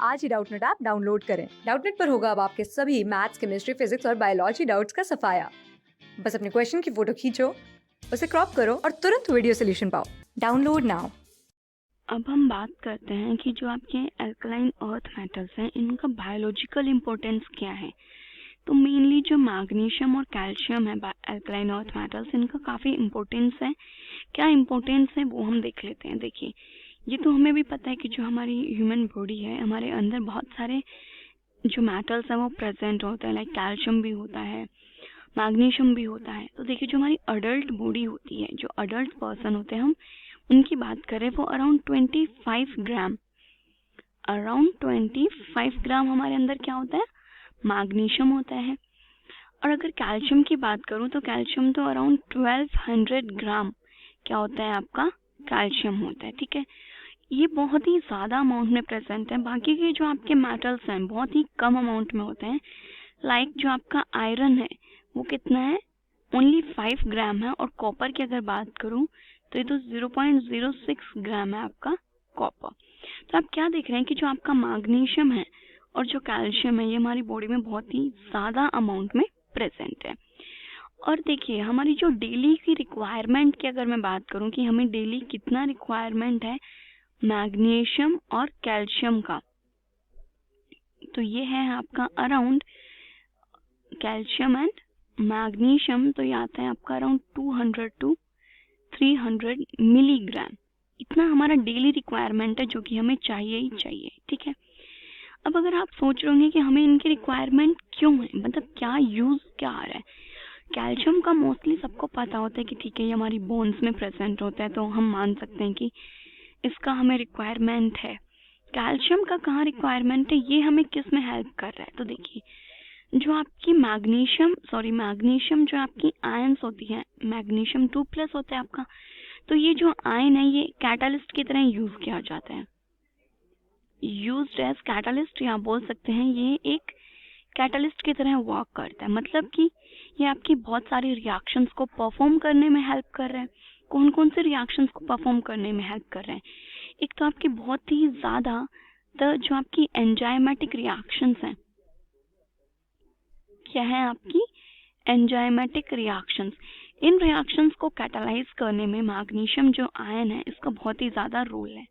आज ही Doubtnut app download करें। Doubtnut पर होगा अब आपके सभी मैथ्स, केमिस्ट्री, फिजिक्स और बायोलॉजी डाउट्स का सफाया। बस अपने क्वेश्चन की फोटो खींचो, उसे क्रॉप करो और तुरंत वीडियो सोल्यूशन पाओ। Download now. अब हम बात करते हैं कि जो आपके अल्कलाइन अर्थ मेटल्स हैं इनका बायोलॉजिकल इम्पोर्टेंस क्या है। तो मेनली जो मैग्नीशियम और कैल्शियम है अल्कलाइन अर्थ मेटल्स, इनका काफ़ी इम्पोर्टेंस है। क्या इम्पोर्टेंस है वो हम देख लेते हैं। देखिए, ये तो हमें भी पता है कि जो हमारी ह्यूमन बॉडी है, हमारे अंदर बहुत सारे जो मेटल्स हैं वो प्रेजेंट होते हैं। लाइक कैल्शियम भी होता है, मैग्नीशियम भी होता है। तो देखिए, जो हमारी अडल्ट बॉडी होती है, जो अडल्ट पर्सन होते हैं, हम उनकी बात करें वो अराउंड 25 ग्राम हमारे अंदर क्या होता है, मैग्नीशियम होता है। और अगर कैल्शियम की बात करूं तो कैल्शियम तो अराउंड 1200 ग्राम क्या होता है, आपका कैल्शियम होता है। ठीक है, ये बहुत ही ज़्यादा अमाउंट में प्रेजेंट है। बाकी के जो आपके मेटल्स हैं बहुत ही कम अमाउंट में होते हैं। लाइक जो आपका आयरन है वो कितना है, ओनली 5 ग्राम है। और कॉपर की अगर बात करूं तो ये तो 0.06 ग्राम है आपका कॉपर। तो आप क्या देख रहे हैं कि जो आपका मैग्नीशियम है और जो कैल्शियम है ये हमारी बॉडी में बहुत ही ज़्यादा अमाउंट में प्रेजेंट है। और देखिए, हमारी जो डेली की रिक्वायरमेंट की अगर मैं बात करूं कि हमें डेली कितना रिक्वायरमेंट है मैग्नीशियम और कैल्शियम का, तो ये है आपका अराउंड कैल्शियम एंड मैग्नीशियम, तो ये आता है आपका अराउंड 200 टू 300 मिलीग्राम। इतना हमारा डेली रिक्वायरमेंट है जो कि हमें चाहिए ही चाहिए। ठीक है, अब अगर आप सोच रहे होंगे कि हमें इनकी रिक्वायरमेंट क्यों है, मतलब क्या यूज क्या आ रहा है। कैल्शियम का मोस्टली सबको पता होता है कि ठीक है ये हमारी बोन्स में प्रेजेंट होता है, तो हम मान सकते हैं कि इसका हमें रिक्वायरमेंट है। कैल्शियम का कहाँ रिक्वायरमेंट है, ये हमें किस में हेल्प कर रहा है। तो देखिए, जो आपकी मैग्नीशियम जो आपकी आयंस होती है, मैग्नीशियम 2+ होता है आपका, तो ये जो आयन है ये कैटालिस्ट की तरह यूज किया जाता है, यूज्ड एज कैटालिस्ट, या बोल सकते हैं ये एक कैटालिस्ट की तरह वर्क करता है। मतलब कि ये आपकी बहुत सारी रिएक्शंस को परफॉर्म करने में हेल्प कर रहा है। कौन कौन से रिएक्शंस को परफॉर्म करने में हेल्प कर रहे हैं, एक तो आपकी बहुत ही ज़्यादा जो आपकी एंजाइमेटिक रिएक्शंस हैं, क्या है आपकी एंजाइमेटिक रिएक्शंस। इन रिएक्शंस को कैटालाइज करने में मैग्नीशियम जो आयन है इसका बहुत ही ज़्यादा रोल है।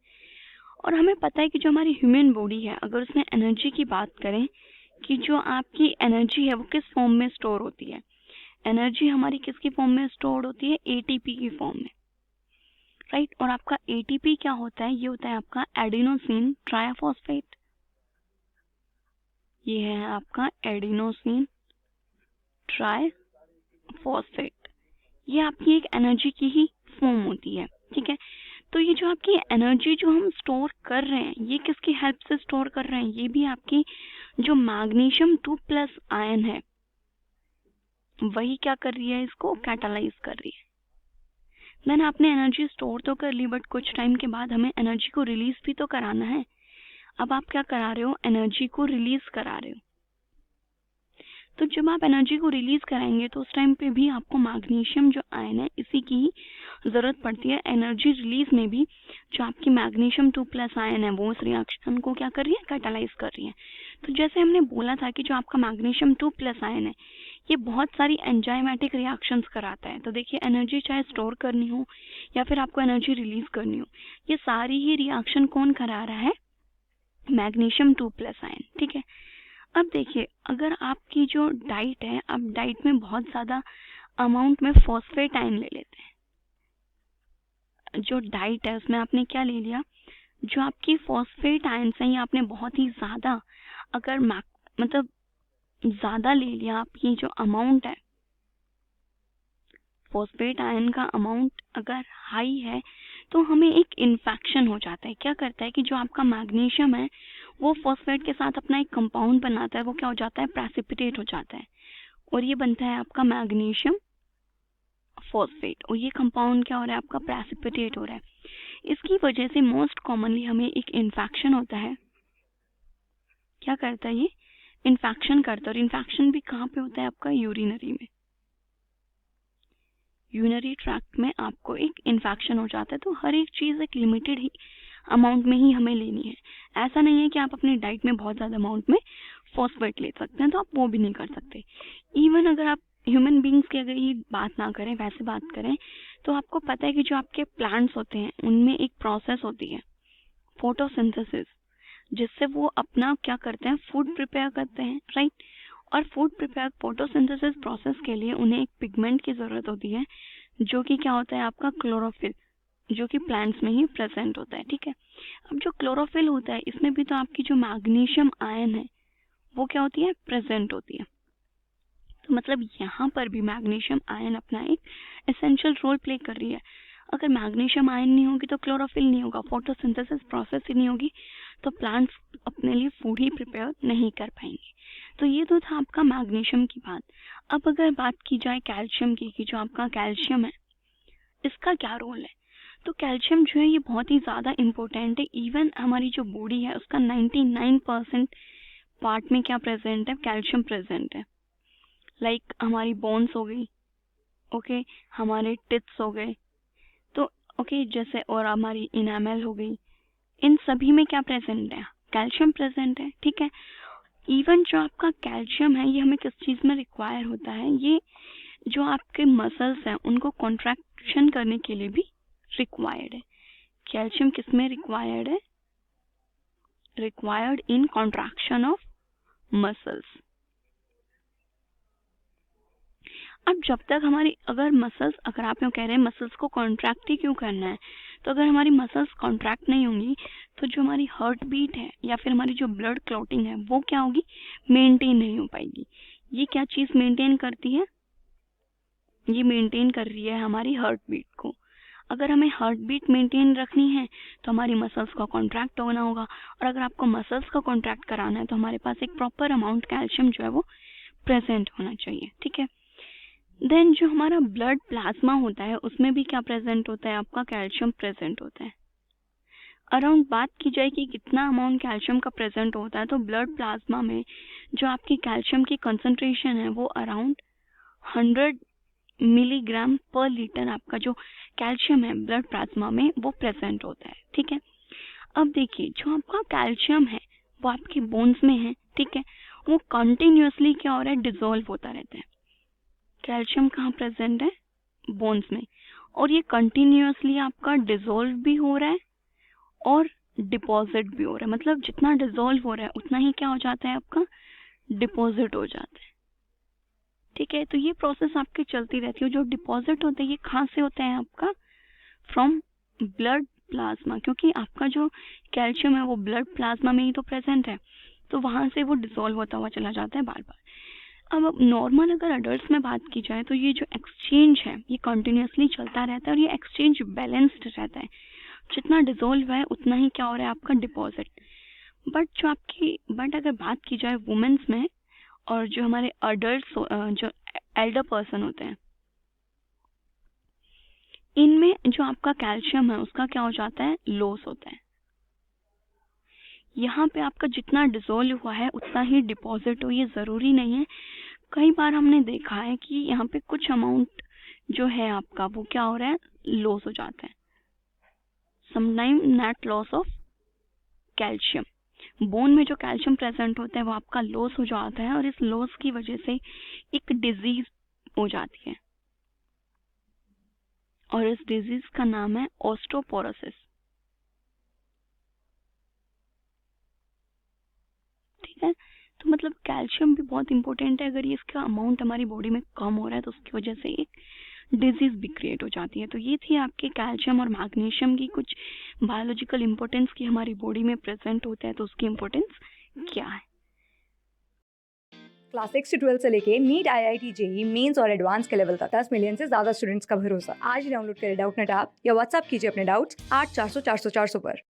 और हमें पता है कि जो हमारी ह्यूमन बॉडी है, अगर उसमें एनर्जी की बात करें कि जो आपकी एनर्जी है वो किस फॉर्म में स्टोर होती है, एनर्जी हमारी किसकी फॉर्म में स्टोर होती है, एटीपी की फॉर्म में, राइट। और आपका एटीपी क्या होता है, ये होता है आपका एडिनोसिन ट्राइफॉस्फेट। ये है आपका एडिनोसिन ट्राइफॉस्फेट, ये आपकी एक एनर्जी की ही फॉर्म होती है। ठीक है, तो ये जो आपकी एनर्जी जो हम स्टोर कर रहे हैं ये किसकी हेल्प से स्टोर कर रहे हैं, ये भी आपकी जो मैग्नीशियम 2+ आयन है वही क्या कर रही है, इसको कैटालाइज कर रही है। देन आपने एनर्जी स्टोर तो कर ली, बट कुछ टाइम के बाद हमें एनर्जी को रिलीज भी तो कराना है। अब आप क्या करा रहे हो, एनर्जी को रिलीज करा रहे हो। तो जब आप एनर्जी को रिलीज कराएंगे तो उस टाइम पे भी आपको मैग्नीशियम जो आयन है इसी की ही जरूरत पड़ती है। एनर्जी रिलीज में भी जो आपकी मैग्नीशियम 2+ आयन है वो उस रिएक्शन को क्या कर रही है, कैटालाइज कर रही है। तो जैसे हमने बोला था कि जो आपका मैग्नीशियम 2+ आयन है ये बहुत सारी एंजाइमेटिक रिएक्शंस कराता है। तो देखिए, एनर्जी चाहे स्टोर करनी हो या फिर आपको एनर्जी रिलीज करनी हो, ये सारी ही रिएक्शन कौन करा रहा है, मैग्नीशियम 2+ आयन। ठीक है, अब देखिए, अगर आपकी जो डाइट है, आप डाइट में बहुत ज़्यादा अमाउंट में फॉस्फेट आयन ले लेते हैं। जो डाइट है उसमें आपने क्या ले लिया, जो आपकी फॉस्फेट आयन्स हैं ये आपने बहुत ही ज़्यादा अगर मतलब ज़्यादा ले लिया, आपकी जो अमाउंट है फॉस्फेट आयन का अमाउंट अगर हाई है तो हमें एक इन्फेक्शन हो जाता है। क्या करता है कि जो आपका मैग्नीशियम है वो फॉस्फेट के साथ अपना एक कंपाउंड बनाता है, वो क्या हो जाता है, प्रेसिपिटेट हो जाता है, और ये बनता है आपका मैग्नीशियम फॉस्फेट। और ये कंपाउंड क्या हो रहा है, आपका प्रेसिपिटेट हो रहा है। इसकी वजह से मोस्ट कॉमनली हमें एक इन्फेक्शन होता है। क्या करता है, ये इन्फेक्शन करता है। और इन्फेक्शन भी कहाँ पे होता है, आपका यूरिनरी में, यूरिनरी ट्रैक्ट में आपको एक इन्फेक्शन हो जाता है। तो हर एक चीज़ एक लिमिटेड ही अमाउंट में ही हमें लेनी है। ऐसा नहीं है कि आप अपनी डाइट में बहुत ज़्यादा अमाउंट में फॉस्फेट ले सकते हैं, तो आप वो भी नहीं कर सकते। इवन अगर आप ह्यूमन बींग्स की अगर ये बात ना करें, वैसे बात करें, तो आपको पता है कि जो आपके प्लांट्स होते हैं उनमें एक प्रोसेस होती है फोटोसिंथेसिस, जिससे वो अपना क्या करते हैं, फूड प्रिपेयर करते हैं, राइट। और फूड प्रिपेयर फोटोसिंथेसिस प्रोसेस के लिए उन्हें एक पिगमेंट की ज़रूरत होती है, जो कि क्या होता है आपका क्लोरोफिल, जो कि प्लांट्स में ही प्रेजेंट होता है, ठीक है। अब जो क्लोरोफिल होता है इसमें भी तो आपकी जो मैग्नीशियम आयन है वो क्या होती है, प्रेजेंट होती है। तो मतलब यहाँ पर भी मैग्नीशियम आयन अपना एक एसेंशियल रोल प्ले कर रही है। अगर मैग्नीशियम आयन नहीं होगी तो क्लोरोफिल नहीं होगा, फोटोसिंथेसिस प्रोसेस ही नहीं होगी, तो प्लांट्स अपने लिए फूड ही प्रिपेयर नहीं कर पाएंगे। तो ये तो था आपका मैग्नीशियम की बात। अब अगर बात की जाए कैल्शियम की, कि जो आपका कैल्शियम है इसका क्या रोल है, तो कैल्शियम जो है ये बहुत ही ज़्यादा इम्पोर्टेंट है। इवन हमारी जो बॉडी है उसका 99% पार्ट में क्या प्रेजेंट है, कैल्शियम प्रेजेंट है। लाइक हमारी बोन्स हो गई, ओके, हमारे टिथ्स हो गए, तो ओके जैसे, और हमारी इनामेल हो गई, इन सभी में क्या प्रेजेंट है, कैल्शियम प्रेजेंट है, ठीक है। इवन जो आपका कैल्शियम है ये हमें किस चीज़ में रिक्वायर होता है, ये जो आपके मसल्स हैं उनको कॉन्ट्रैक्शन करने के लिए भी रिक्वायर्ड है। कैल्शियम किस में रिक्वायर्ड है, required in contraction of muscles. अब जब तक हमारी अगर मसल्स, अगर आप यूँ कह रहे हैं मसल्स को कॉन्ट्रैक्ट ही क्यों करना है, तो अगर हमारी मसल्स कॉन्ट्रैक्ट नहीं होंगी तो जो हमारी हार्ट बीट है या फिर हमारी जो ब्लड क्लॉटिंग है वो क्या होगी, मेंटेन नहीं हो पाएगी। ये क्या चीज़ मेंटेन करती है, ये मेंटेन कर रही है हमारी हार्ट बीट को। अगर हमें हार्ट बीट मेंटेन रखनी है तो हमारी मसल्स का कॉन्ट्रैक्ट होना होगा, और अगर आपको मसल्स का कॉन्ट्रैक्ट कराना है तो हमारे पास एक प्रॉपर अमाउंट कैल्शियम जो है वो प्रेजेंट होना चाहिए, ठीक है। देन जो हमारा ब्लड प्लाज्मा होता है उसमें भी क्या प्रेजेंट होता है, आपका कैल्शियम प्रेजेंट होता है। अराउंड बात की जाए कि कितना अमाउंट कैल्शियम का प्रेजेंट होता है, तो ब्लड प्लाज्मा में जो आपकी कैल्शियम की कंसंट्रेशन है वो अराउंड 100 मिलीग्राम पर लीटर आपका जो कैल्शियम है ब्लड प्लाज्मा में वो प्रेजेंट होता है, ठीक है। अब देखिए जो आपका कैल्शियम है वो आपके बोन्स में है, ठीक है, वो कंटिन्यूअसली क्या हो रहा है, डिसॉल्व होता रहता है। कैल्शियम कहाँ प्रेजेंट है, बोन्स में, और ये कंटिन्यूअसली आपका डिसॉल्व भी हो रहा है और डिपॉजिट भी हो रहा है। मतलब जितना डिसॉल्व हो रहा है उतना ही क्या हो जाता है, आपका डिपॉजिट हो जाता है, ठीक है। तो ये प्रोसेस आपकी चलती रहती है। जो डिपॉजिट होता है ये कहाँ से होता है, आपका फ्रॉम ब्लड प्लाज्मा, क्योंकि आपका जो कैल्शियम है वो ब्लड प्लाज्मा में ही तो प्रेजेंट है, तो वहाँ से वो डिसॉल्व होता हुआ चला जाता है बार बार। अब नॉर्मल अगर अडल्ट्स में बात की जाए तो ये जो एक्सचेंज है ये कंटिन्यूअसली चलता रहता है और ये एक्सचेंज बैलेंस्ड रहता है। जितना डिसॉल्व है उतना ही क्या हो रहा है, आपका डिपॉजिट। बट अगर बात की जाए वुमेन्स में, और जो हमारे अडल्ट जो एल्डर पर्सन होते हैं, इनमें जो आपका कैल्शियम है उसका क्या हो जाता है, लॉस होता है। यहाँ पे आपका जितना डिसॉल्व हुआ है उतना ही डिपॉजिट हो, ये ज़रूरी नहीं है। कई बार हमने देखा है कि यहाँ पे कुछ अमाउंट जो है आपका वो क्या हो रहा है, लॉस हो जाता है। Sometime net loss of calcium, bone में जो कैल्शियम प्रेजेंट होता है वो आपका लॉस हो जाता है, और इस लॉस की वजह से एक डिजीज हो जाती है, और इस डिजीज का नाम है ऑस्टियोपोरोसिस, ठीक है। तो मतलब कैल्शियम भी बहुत इंपॉर्टेंट है। अगर ये इसका अमाउंट हमारी बॉडी में कम हो रहा है तो उसकी वजह से एक डिजीज भी क्रिएट हो जाती है। तो ये थी आपके कैल्शियम और मैग्नीशियम की कुछ बायोलॉजिकल इंपॉर्टेंस की हमारी बॉडी में प्रेजेंट होता है, तो उसकी इंपॉर्टेंस क्या है। क्लास 6 से 12 से लेके नीट, IIT, JEE मेंस और एडवांस के लेवल तक 10 मिलियन से ज्यादा स्टूडेंट्स का भरोसा। आज ही डाउनलोड करें डाउटनेट ऐप या व्हाट्सएप कीजिए अपने डाउट्स 8400 400 400 पर।